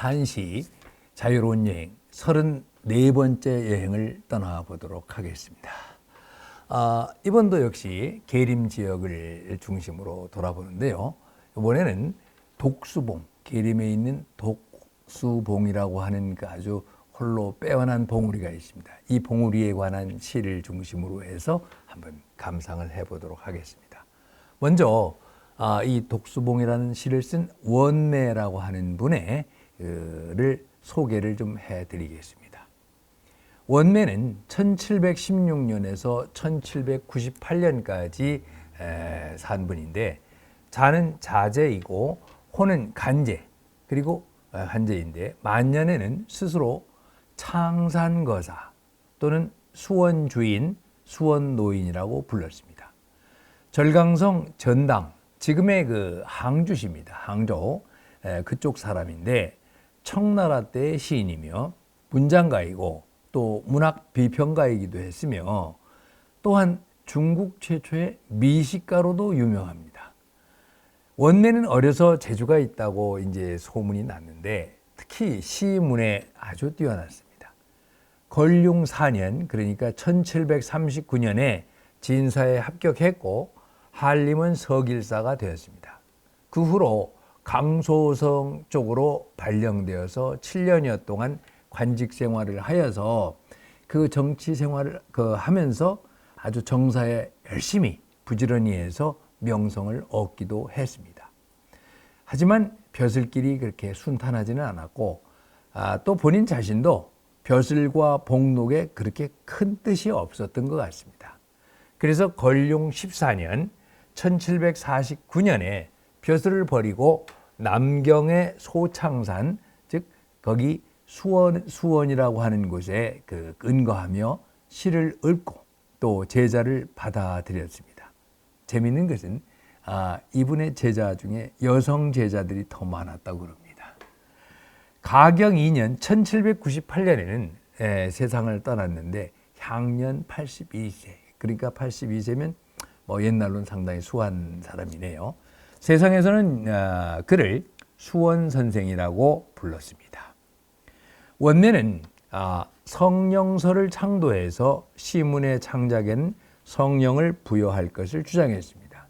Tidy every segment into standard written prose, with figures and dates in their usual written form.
한시 자유로운 여행 34번째 여행을 떠나보도록 하겠습니다. 이번도 역시 계림 지역을 중심으로 돌아보는데요. 이번에는 독수봉, 계림에 있는 독수봉이라고 하는 그 아주 홀로 빼어난 봉우리가 있습니다. 이 봉우리에 관한 시를 중심으로 해서 한번 감상을 해보도록 하겠습니다. 먼저 이 독수봉이라는 시를 쓴 원매라고 하는 분의 를 소개를 좀 해드리겠습니다. 원매는 1716년에서 1798년까지 산 분인데, 자는 자제이고 호는 간제, 그리고 한제인데 만년에는 스스로 창산거사 또는 수원주인, 수원노인이라고 불렀습니다. 절강성 전당, 지금의 그 항주시입니다. 항저 그쪽 사람인데 청나라 때의 시인이며 문장가이고 또 문학 비평가이기도 했으며 또한 중국 최초의 미식가로도 유명합니다. 원매는 어려서 재주가 있다고 이제 소문이 났는데 특히 시문에 아주 뛰어났습니다. 건륭 4년, 그러니까 1739년에 진사에 합격했고 한림은 서길사가 되었습니다. 그 후로 강소성 쪽으로 발령되어서 7년여 동안 관직 생활을 하여서 그 정치 생활을 하면서 아주 정사에 열심히 부지런히 해서 명성을 얻기도 했습니다. 하지만 벼슬길이 그렇게 순탄하지는 않았고 또 본인 자신도 벼슬과 복록에 그렇게 큰 뜻이 없었던 것 같습니다. 그래서 건룡 14년 1749년에 벼슬을 버리고 남경의 소창산, 즉 거기 수원이라고 하는 곳에 근거하며 시를 읊고 또 제자를 받아들였습니다. 재미있는 것은 이분의 제자 중에 여성 제자들이 더 많았다고 합니다. 가경 2년 1798년에는 세상을 떠났는데 향년 82세, 그러니까 82세면 옛날로는 상당히 수한 사람이네요. 세상에서는 그를 수원 선생이라고 불렀습니다. 원매는 성령설을 창도해서 시문의 창작에는 성령을 부여할 것을 주장했습니다.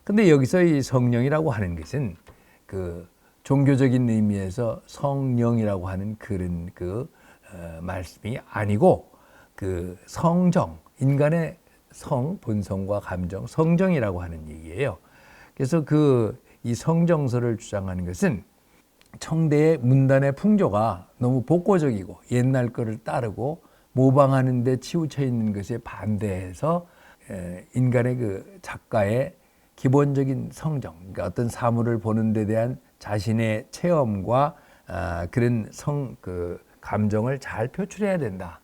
근데 여기서 이 성령이라고 하는 것은 그 종교적인 의미에서 성령이라고 하는 그런 말씀이 아니고 그 성정, 인간의 성, 본성과 감정, 성정이라고 하는 얘기예요. 그래서 이 성정설을 주장하는 것은 청대의 문단의 풍조가 너무 복고적이고 옛날 거를 따르고 모방하는 데 치우쳐 있는 것에 반대해서 인간의 그 작가의 기본적인 성정, 그러니까 어떤 사물을 보는 데 대한 자신의 체험과 그런 감정을 잘 표출해야 된다.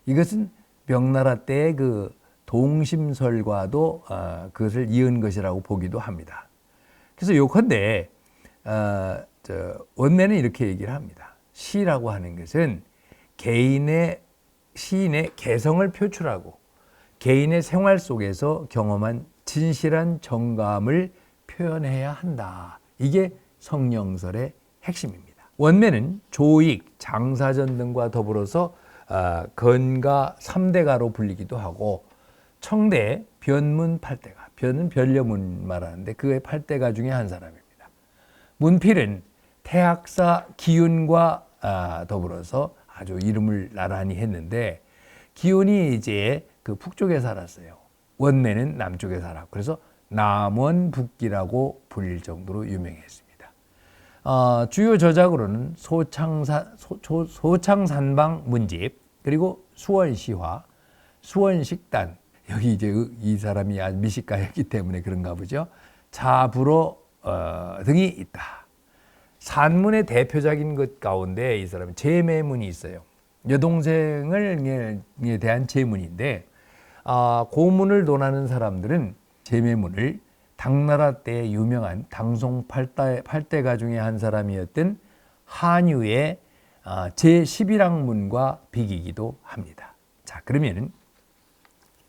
이것은 명나라 때의 그 동심설과도 그것을 이은 것이라고 보기도 합니다. 그래서 요컨대 원매는 이렇게 얘기를 합니다. 시라고 하는 것은 시인의 개성을 표출하고 개인의 생활 속에서 경험한 진실한 정감을 표현해야 한다. 이게 성령설의 핵심입니다. 원매는 조익, 장사전 등과 더불어서 건가 3대가로 불리기도 하고 청대 변문 8대가, 변은 변려문 말하는데 그의 8대가 중에 한 사람입니다. 문필은 태학사 기윤과 더불어서 아주 이름을 나란히 했는데, 기윤이 이제 그 북쪽에 살았어요. 원매는 남쪽에 살았고 그래서 남원북기라고 불릴 정도로 유명했습니다. 주요 저작으로는 소창산방 문집, 그리고 수원시화, 수원식단, 여기 이제 이 사람이 아주 미식가였기 때문에 그런가 보죠. 자불어 등이 있다. 산문의 대표적인 것 가운데 이 사람은 제매문이 있어요. 여동생에 대한 제문인데 고문을 논하는 사람들은 제매문을 당나라 때 유명한 당송 8대가 중에 한 사람이었던 한유의 제11학문과 비기기도 합니다. 자, 그러면은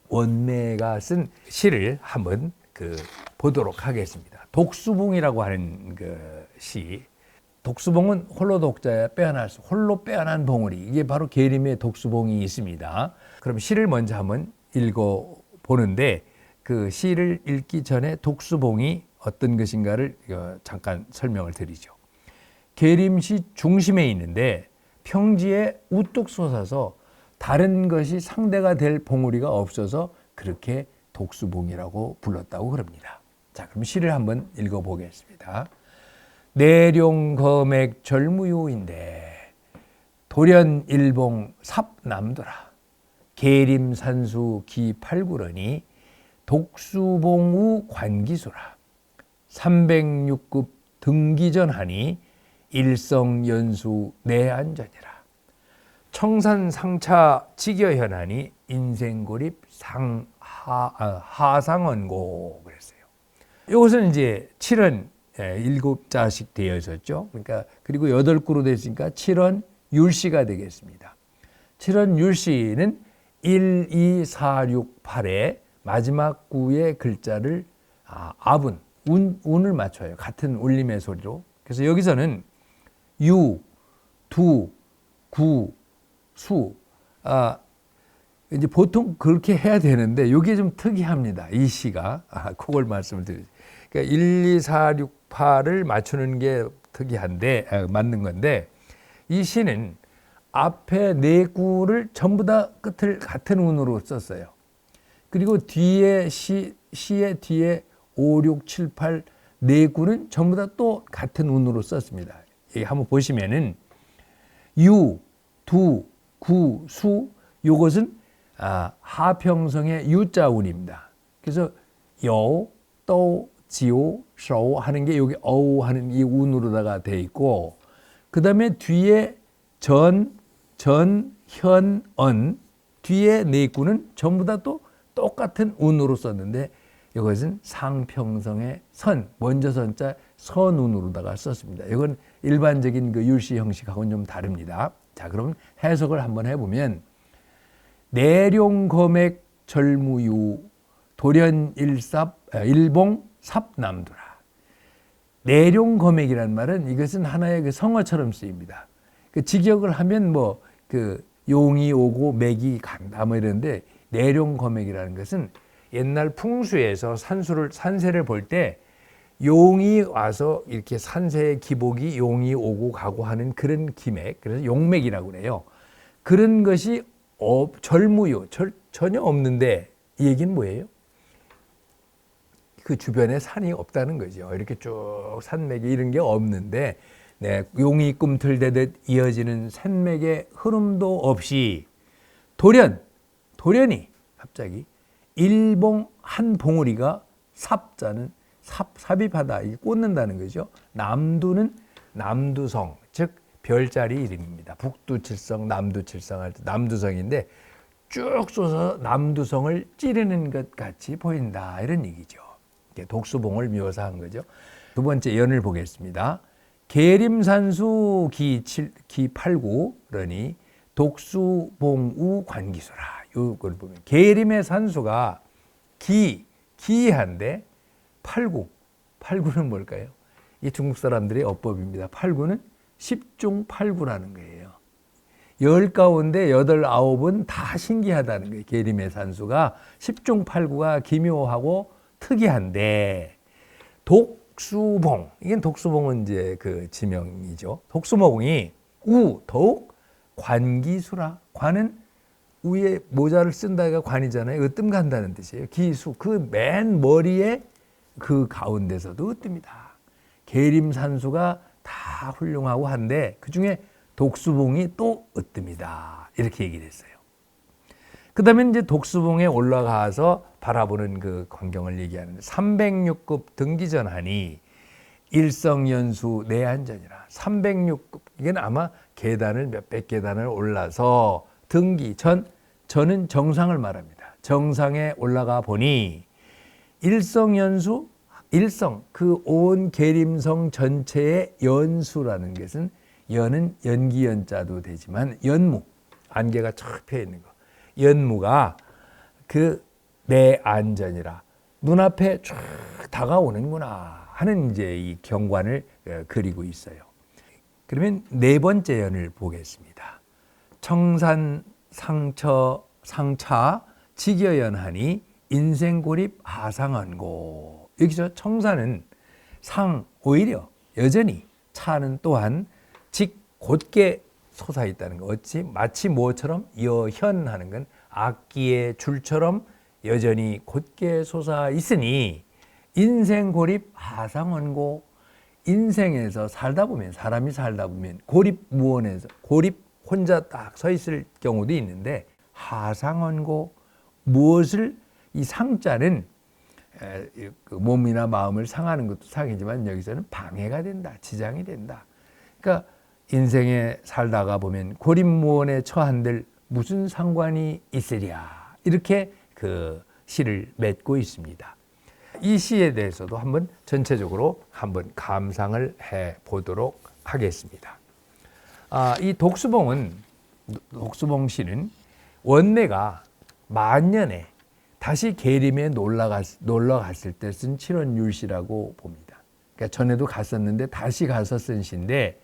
원매가 쓴 시를 한번 보도록 하겠습니다. 독수봉이라고 하는 시, 독수봉은 홀로 독자야 빼어날 수, 홀로 빼어난 봉우리. 이게 바로 계림의 독수봉이 있습니다. 그럼 시를 먼저 한번 읽어 보는데 그 시를 읽기 전에 독수봉이 어떤 것인가를 잠깐 설명을 드리죠. 계림시 중심에 있는데 평지에 우뚝 솟아서 다른 것이 상대가 될 봉우리가 없어서 그렇게 독수봉이라고 불렀다고 그럽니다. 자, 그럼 시를 한번 읽어보겠습니다. 내룡검액 절무요인데 돌연일봉 삽남도라 계림산수 기팔구러니 독수봉우 관기수라 306급 등기전하니 일성연수 내안전이라 청산상차 직여현하니 인생고립 하상원고 그랬어요. 이것은 이제 7원 7자씩 되어 있었죠. 그러니까 그리고 8구로 됐으니까 7원 율시가 되겠습니다. 7원 율시는 1, 2, 4, 6, 8의 마지막 구의 글자를 압은 운을 맞춰요. 같은 울림의 소리로. 그래서 여기서는 유, 두, 구, 수. 이제 보통 그렇게 해야 되는데 이게 좀 특이합니다. 이 시가. 그걸 말씀을 드리죠. 그러니까 1, 2, 4, 6, 8을 맞추는 게 특이한데 맞는 건데 이 시는 앞에 네 구를 전부 다 끝을 같은 운으로 썼어요. 그리고 뒤에 시의 뒤에 5, 6, 7, 8 네 구는 전부 다 또 같은 운으로 썼습니다. 여기 한번 보시면은 유, 두, 구, 수 요것은 하평성의 유자 운입니다. 그래서 여, 또, 지오, 셔 하는 게 여기 어우 하는 이 운으로다가 돼 있고 그 다음에 뒤에 전, 현, 언 뒤에 네 구는 전부 다 또 똑같은 운으로 썼는데 이것은 상평성의 선, 먼저 선자 선운으로다가 썼습니다. 이건 일반적인 그 율시 형식하고는 좀 다릅니다. 자, 그럼 해석을 한번 해보면 내룡검액 절무유 돌연일봉 삽남두라. 내룡검액이라는 말은 이것은 하나의 그 성어처럼 쓰입니다. 그 직역을 하면 뭐 그 용이 오고 맥이 간다 뭐 이러는데 내룡검액이라는 것은 옛날 풍수에서 산세를 볼 때 용이 와서 이렇게 산세의 기복이 용이 오고 가고 하는 그런 기맥, 그래서 용맥이라고 그래요. 그런 것이 절무요, 전혀 없는데 이 얘기는 뭐예요? 그 주변에 산이 없다는 거죠. 이렇게 쭉 산맥이 이런 게 없는데 용이 꿈틀대듯 이어지는 산맥의 흐름도 없이 돌연이 갑자기 일봉 한 봉우리가 삽자는 삽입하다, 꽂는다는 거죠. 남두는 남두성, 즉 별자리 이름입니다. 북두칠성, 남두칠성 할 때 남두성인데 쭉 쏘서 남두성을 찌르는 것 같이 보인다 이런 얘기죠. 독수봉을 묘사한 거죠. 두 번째 연을 보겠습니다. 계림산수 기8구 그러니 독수봉우 관기수라. 이걸 보면 계림의 산수가 기한데 8구는 뭘까요? 이 중국 사람들의 어법입니다. 8구는 10중 8구라는 거예요. 10 가운데 8, 9은 다 신기하다는 거예요. 계림의 산수가 10중 8구가 기묘하고 특이한데 독수봉, 이게 독수봉은 이제 그 지명이죠. 독수봉이 더욱 관기수라. 관은 위에 모자를 쓴다가 관이잖아요. 으뜸 간다는 뜻이에요. 기수, 그 맨 머리에 그 가운데서도 으뜸이다. 계림산수가 다 훌륭하고 한데 그 중에 독수봉이 또 으뜸이다. 이렇게 얘기를 했어요. 그 다음에 이제 독수봉에 올라가서 바라보는 그 광경을 얘기하는데 306급 등기전하니 일성연수 내안전이라. 306급, 이건 아마 계단을 몇백 계단을 올라서 저는 정상을 말합니다. 정상에 올라가 보니 일성연수, 일성, 그 온 계림성 전체의 연수라는 것은 연은 연기연자도 되지만 연무, 안개가 쫙 펴 있는 거. 연무가 그 내 안전이라 눈앞에 쫙 다가오는구나 하는 이제 이 경관을 그리고 있어요. 그러면 네 번째 연을 보겠습니다. 청산 상차 직여연하니 인생고립 하상언고. 여기서 청산은 오히려 여전히 차는 또한 직 곧게 솟아 있다는 거. 마치 뭐처럼 여현하는 건 악기의 줄처럼 여전히 곧게 솟아 있으니 인생고립 하상언고. 인생에서 사람이 살다 보면 고립무원에서 고립 혼자 딱 서 있을 경우도 있는데 하상언고 무엇을 이 상자는 몸이나 마음을 상하는 것도 상이지만 여기서는 방해가 된다, 지장이 된다. 그러니까 인생에 살다가 보면 고립무원에 처한들 무슨 상관이 있으랴 이렇게 그 시를 맺고 있습니다. 이 시에 대해서도 한번 전체적으로 한번 감상을 해 보도록 하겠습니다. 이 독수봉 시는 원내가 만년에 다시 계림에 놀러 갔을 때 쓴 칠원율시라고 봅니다. 그러니까 전에도 갔었는데 다시 가서 쓴 시인데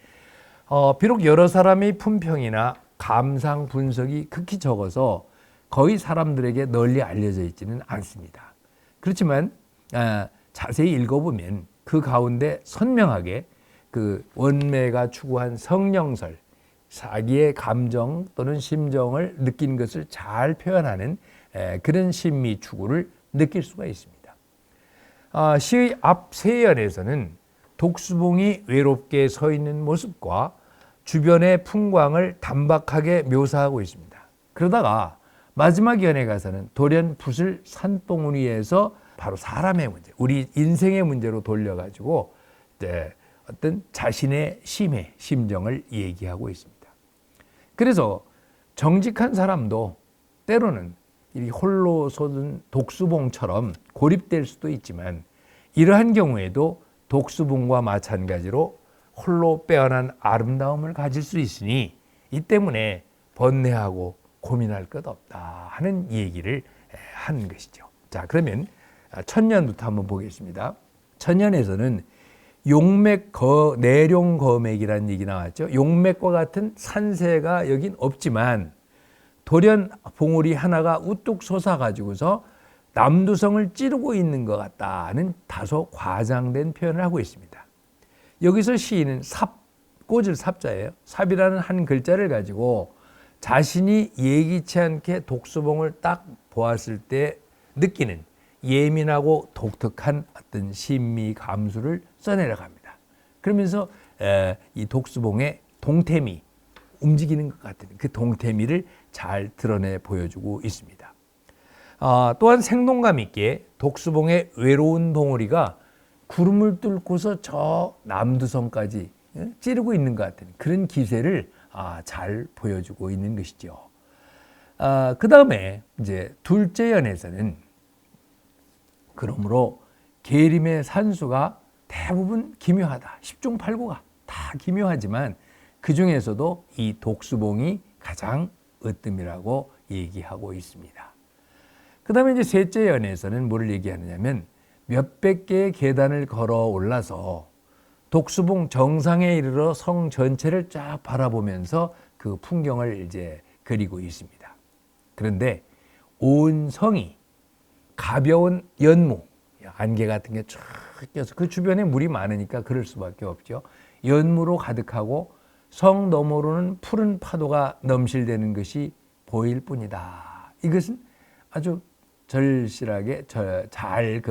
비록 여러 사람의 품평이나 감상 분석이 극히 적어서 거의 사람들에게 널리 알려져 있지는 않습니다. 그렇지만 자세히 읽어보면 그 가운데 선명하게 그 원매가 추구한 성령설, 자기의 감정 또는 심정을 느낀 것을 잘 표현하는 그런 심미 추구를 느낄 수가 있습니다. 시의 앞 세 연에서는 독수봉이 외롭게 서 있는 모습과 주변의 풍광을 단박하게 묘사하고 있습니다. 그러다가 마지막 연에 가서는 돌연 붓을 산봉우리에서 바로 사람의 문제, 우리 인생의 문제로 돌려가지고 어떤 자신의 심정을 얘기하고 있습니다. 그래서 정직한 사람도 때로는 이 홀로 솟은 독수봉처럼 고립될 수도 있지만 이러한 경우에도 독수봉과 마찬가지로 홀로 빼어난 아름다움을 가질 수 있으니 이 때문에 번뇌하고 고민할 것 없다 하는 얘기를 한 것이죠. 자, 그러면 천년부터 한번 보겠습니다. 천년에서는 내룡거맥이라는 얘기 나왔죠. 용맥과 같은 산세가 여긴 없지만 돌연 봉우리 하나가 우뚝 솟아가지고서 남두성을 찌르고 있는 것 같다는 다소 과장된 표현을 하고 있습니다. 여기서 시인은 꽂을 삽자예요. 삽이라는 한 글자를 가지고 자신이 예기치 않게 독수봉을 딱 보았을 때 느끼는 예민하고 독특한 어떤 심미 감수를 써내려갑니다. 그러면서 이 독수봉의 동태미, 움직이는 것 같은 그 동태미를 잘 드러내 보여주고 있습니다. 또한 생동감 있게 독수봉의 외로운 봉우리가 구름을 뚫고서 저 남두성까지 찌르고 있는 것 같은 그런 기세를 잘 보여주고 있는 것이죠. 그 다음에 이제 둘째 연에서는 그러므로 계림의 산수가 대부분 기묘하다. 10중 8구가 다 기묘하지만 그 중에서도 이 독수봉이 가장 으뜸이라고 얘기하고 있습니다. 그 다음에 이제 셋째 연에서는 뭐를 얘기하느냐면 몇백 개의 계단을 걸어 올라서 독수봉 정상에 이르러 성 전체를 쫙 바라보면서 그 풍경을 이제 그리고 있습니다. 그런데 온 성이 가벼운 연무, 안개 같은 게 쫙 껴서 그 주변에 물이 많으니까 그럴 수밖에 없죠. 연무로 가득하고 성 너머로는 푸른 파도가 넘실대는 것이 보일 뿐이다. 이것은 아주 절실하게 잘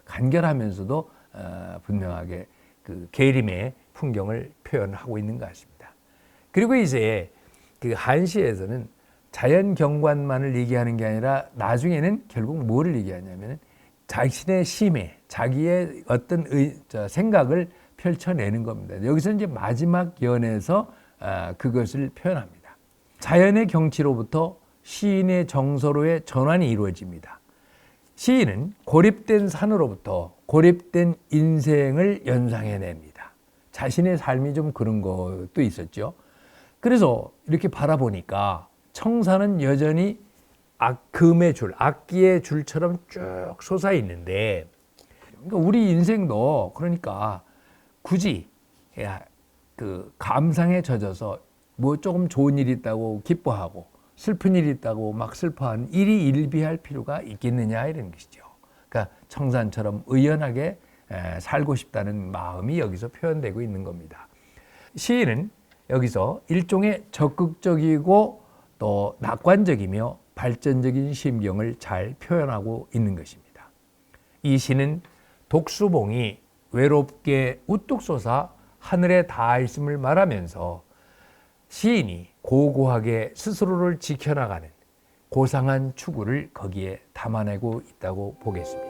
간결하면서도 분명하게 그 계림의 풍경을 표현하고 있는 것 같습니다. 그리고 이제 그 한시에서는 자연 경관만을 얘기하는 게 아니라 나중에는 결국 뭐를 얘기하냐면 자신의 심해, 자기의 어떤 생각을 펼쳐내는 겁니다. 여기서 이제 마지막 연에서 그것을 표현합니다. 자연의 경치로부터 시인의 정서로의 전환이 이루어집니다. 시인은 고립된 산으로부터 고립된 인생을 연상해냅니다. 자신의 삶이 좀 그런 것도 있었죠. 그래서 이렇게 바라보니까 청산은 여전히 금의 줄, 악기의 줄처럼 쭉 솟아 있는데, 그러니까 우리 인생도 그러니까 굳이 그 감상에 젖어서 뭐 조금 좋은 일이 있다고 기뻐하고 슬픈 일이 있다고 막 슬퍼하는 일희일비할 필요가 있겠느냐 이런 것이죠. 그러니까 청산처럼 의연하게 살고 싶다는 마음이 여기서 표현되고 있는 겁니다. 시인은 여기서 일종의 적극적이고 또 낙관적이며 발전적인 심경을 잘 표현하고 있는 것입니다. 이 시는 독수봉이 외롭게 우뚝 솟아 하늘에 닿아 있음을 말하면서 시인이 고고하게 스스로를 지켜나가는 고상한 추구를 거기에 담아내고 있다고 보겠습니다.